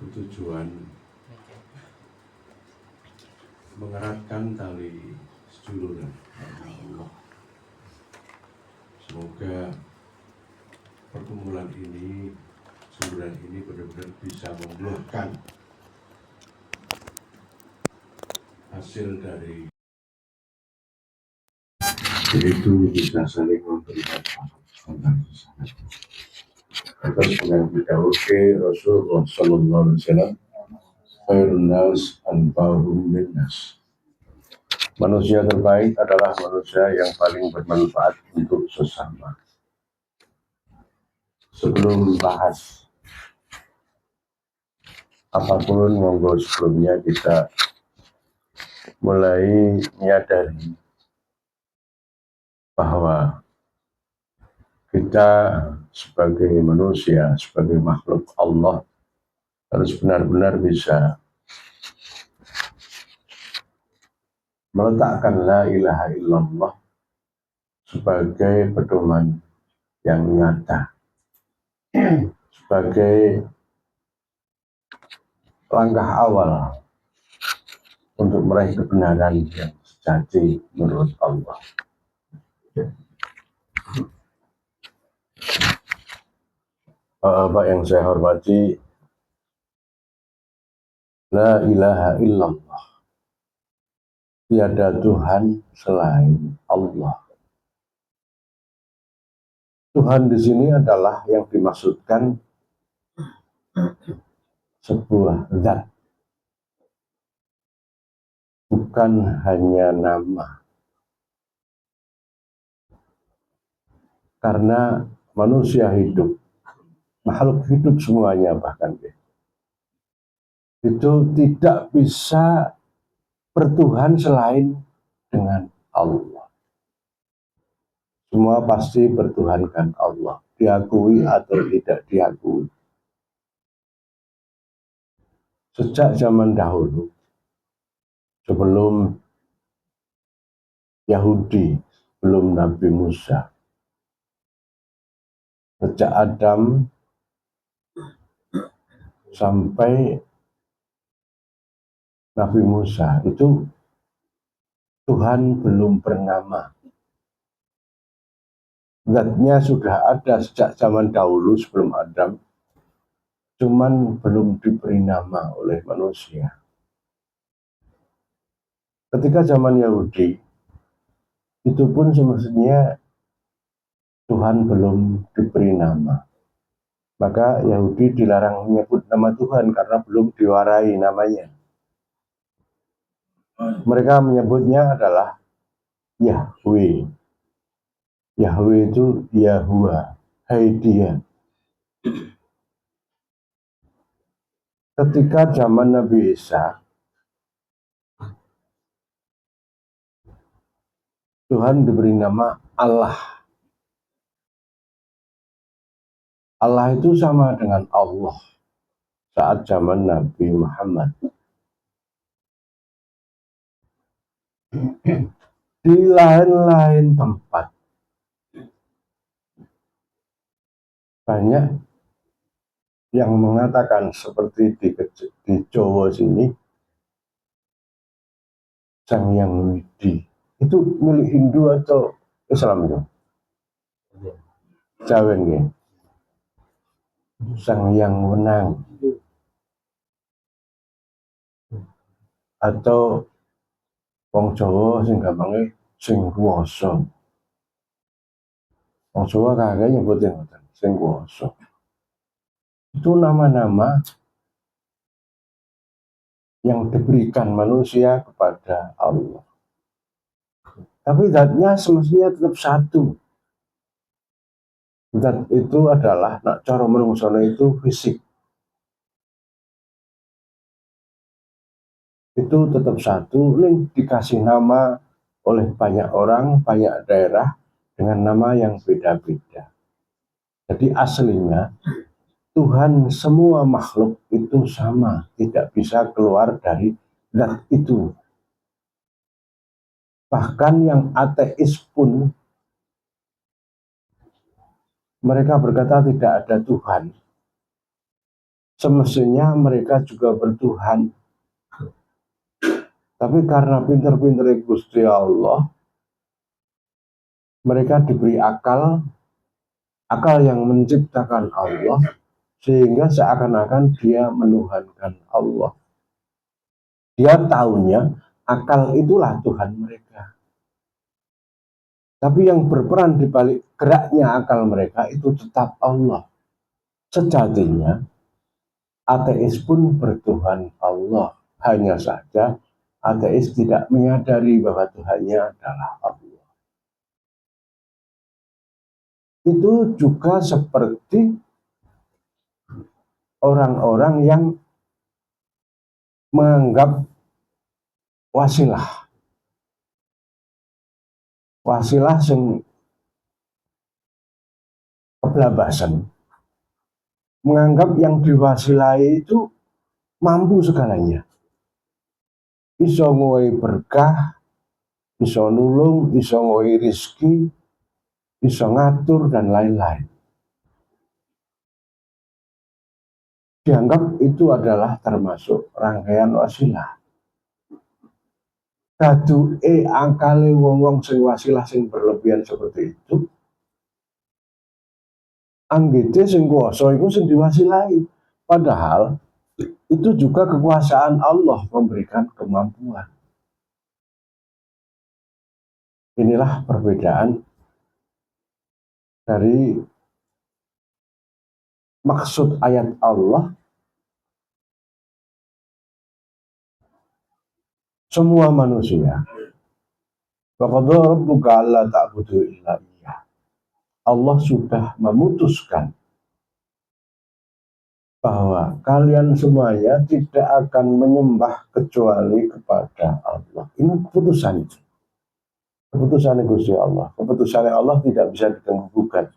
bertujuan mengeratkan tali seduluran. Semoga perkumpulan ini, seduluran ini benar-benar bisa membuahkan hasil dari yaitu bisa saling memberikan kontak sesama. Atas pengambil dahulu Rasulullah Sallallahu Alaihi Wasallam, khairun nas anfa'uhum linnas. Manusia terbaik adalah manusia yang paling bermanfaat untuk sesama. Sebelum bahas apapun, monggo sebelumnya kita mulai menyadari bahwa kita sebagai manusia, sebagai makhluk Allah harus benar-benar bisa meletakkan la ilaha illallah sebagai pedoman yang nyata, sebagai langkah awal untuk meraih kebenaran yang sejati menurut Allah. Bapak yang saya hormati, la ilaha illallah, tiada Tuhan selain Allah. Tuhan di sini adalah yang dimaksudkan sebuah zat, bukan hanya nama. Karena manusia hidup, makhluk hidup semuanya bahkan itu tidak bisa bertuhan selain dengan Allah. Semua pasti bertuhankan Allah, diakui atau tidak diakui. Sejak zaman dahulu, sebelum Yahudi, belum Nabi Musa, sejak Adam sampai Nabi Musa, itu Tuhan belum bernama. Zatnya sudah ada sejak zaman dahulu sebelum Adam, cuman belum diberi nama oleh manusia. Ketika zaman Yahudi, itu pun semestinya Tuhan belum diberi nama. Maka Yahudi dilarang menyebut nama Tuhan karena belum diwarai namanya. Mereka menyebutnya adalah Yahweh. Yahweh itu Yahuwah, hai dia. Ketika zaman Nabi Isa, Tuhan diberi nama Allah. Allah itu sama dengan Allah saat zaman Nabi Muhammad. Di lain-lain tempat, banyak yang mengatakan seperti di Jawa sini, Sang Hyang Widi. Itu milik Hindu atau Islam itu? Jawen ya. Sang Hyang Wenang. Atau wong Jawa sing gampange sing kuwasa. Wong Jawa kagak nyebutin sing kuwasa. Itu nama-nama yang diberikan manusia kepada Allah. Tapi zatnya semestinya tetap satu. Zat itu adalah, nak cara menungsono itu fisik. Itu tetap satu, ini dikasih nama oleh banyak orang, banyak daerah dengan nama yang beda-beda. Jadi aslinya Tuhan semua makhluk itu sama, tidak bisa keluar dari zat itu. Bahkan yang ateis pun mereka berkata tidak ada Tuhan. semestinya mereka juga bertuhan. Tapi karena pinter-pinter Gusti Allah, mereka diberi akal yang menciptakan Allah, sehingga seakan-akan dia menuhankan Allah. Dia tahunya akal itulah Tuhan mereka. Tapi yang berperan di balik geraknya akal mereka itu tetap Allah. Sejatinya, ateis pun bertuhan Allah. Hanya saja ateis tidak menyadari bahwa Tuhannya adalah Allah. Itu juga seperti orang-orang yang menganggap wasilah sing keblabasan, menganggap yang diwasilai itu mampu segalanya, iso ngowe berkah, iso nulung, iso ngowe rizki, iso ngatur dan lain-lain. Dianggap itu adalah termasuk rangkaian wasilah. Daduke akale wong-wong sing wasilah sing berlebihan seperti itu, anggite sing kuwasa iku sing diwasilai. Padahal itu juga kekuasaan Allah memberikan kemampuan. Inilah perbedaan dari maksud ayat Allah. Semua manusia, waqadha rabbuka alla ta'budu illa iyyah. Allah sudah memutuskan bahwa kalian semuanya tidak akan menyembah kecuali kepada Allah. Ini keputusan Gusti Allah. Keputusan Allah tidak bisa diganggu-gugat.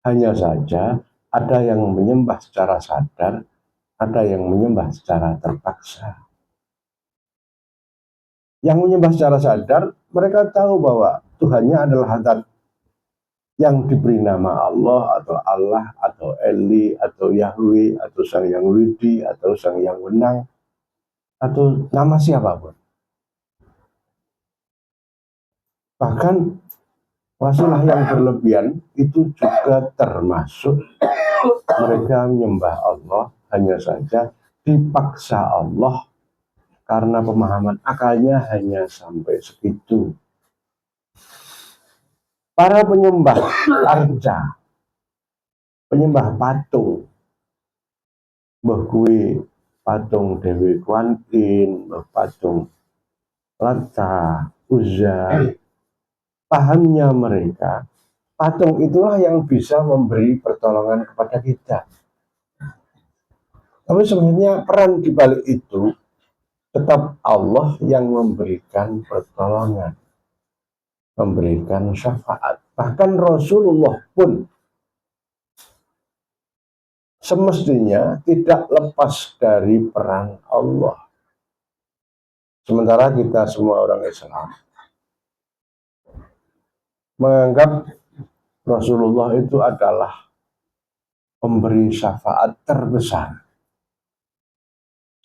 Hanya saja ada yang menyembah secara sadar, ada yang menyembah secara terpaksa. Yang menyembah secara sadar, mereka tahu bahwa Tuhannya adalah zat yang diberi nama Allah atau Eli atau Yahweh atau Sang Yang Widi atau Sang Yang Wenang atau nama siapapun. Bahkan wasilah yang berlebihan itu juga termasuk mereka menyembah Allah, hanya saja dipaksa Allah karena pemahaman akalnya hanya sampai segitu. Para penyembah arca, penyembah patung, mbah kuwi patung Dewi Kwantin, mbah patung Lata, Uzza, pahamnya mereka, patung itulah yang bisa memberi pertolongan kepada kita. Tapi sebenarnya peran di balik itu tetap Allah yang memberikan pertolongan, memberikan syafaat. Bahkan Rasulullah pun semestinya tidak lepas dari peran Allah. Sementara kita semua orang Islam menganggap Rasulullah itu adalah pemberi syafaat terbesar.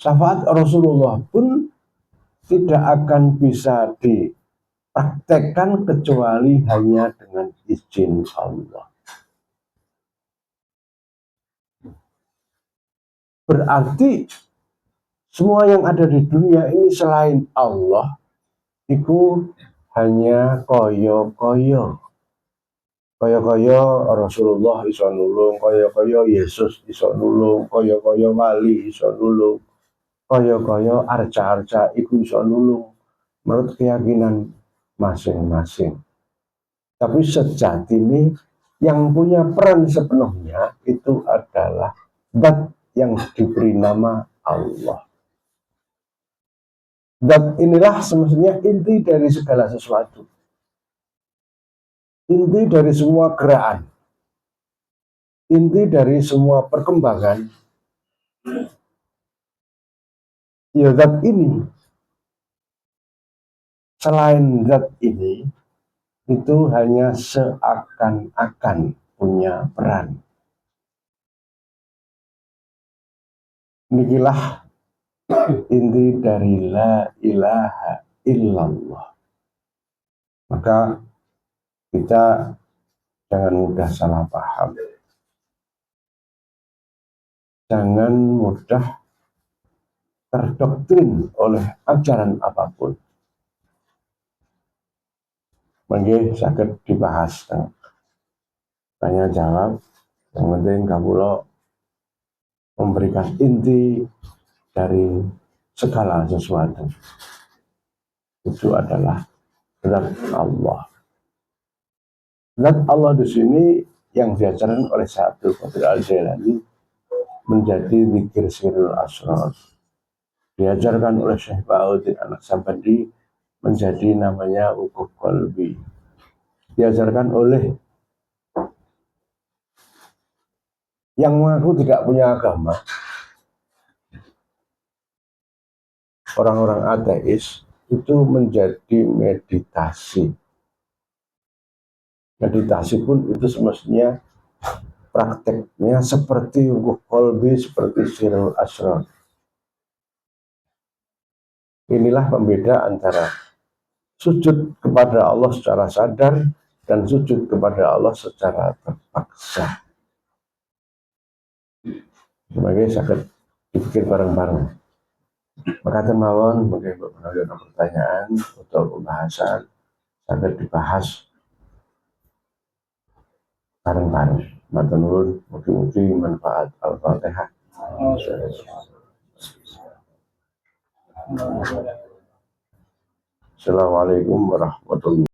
Syafaat Rasulullah pun tidak akan bisa dipraktekkan kecuali hanya dengan izin Allah. Berarti semua yang ada di dunia ini selain Allah itu hanya koyo-koyo. Koyo-koyo Rasulullah iso nulung, koyo-koyo Yesus iso nulung, koyo-koyo wali iso nulung, koyo-koyo arca-arca iku iso nulung menurut keyakinan masing-masing. Tapi sejatinya yang punya peran sepenuhnya itu adalah zat yang diberi nama Allah. Zat inilah semestinya inti dari segala sesuatu. Inti dari semua gerakan. Inti dari semua perkembangan. Ya zat ini. Selain zat ini, itu hanya seakan-akan punya peran. Nikilah inti dari la ilaha illallah. Maka kita jangan mudah salah paham, jangan mudah terdoktrin oleh ajaran apapun. Mungkin sakit dibahas, tanya jawab. Yang penting kamu memberikan inti dari segala sesuatu. Itu adalah zat Allah. Zat Allah di sini yang diajarkan oleh Syekh Abdul Qadir Al-Jailani menjadi zikir sirrul asrar. Diajarkan oleh Syekh Bahauddin An-Naqsabandi menjadi namanya ukhuwah qalbi. Diajarkan oleh yang mengaku tidak punya agama, orang-orang ateis, itu menjadi meditasi. Meditasi pun itu semestinya prakteknya seperti ukhuwah qalbi, seperti sirrul asrar. Inilah pembeda antara sujud kepada Allah secara sadar dan sujud kepada Allah secara terpaksa. Sebagai sakit dipikir bareng-bareng. Maka mawon mungkin beberapa pertanyaan atau pembahasan sakit dibahas bareng-bareng. Matur nuwun, mugi-mugi manfaat. Al-Fatihah. Assalamualaikum warahmatullahi wabarakatuh.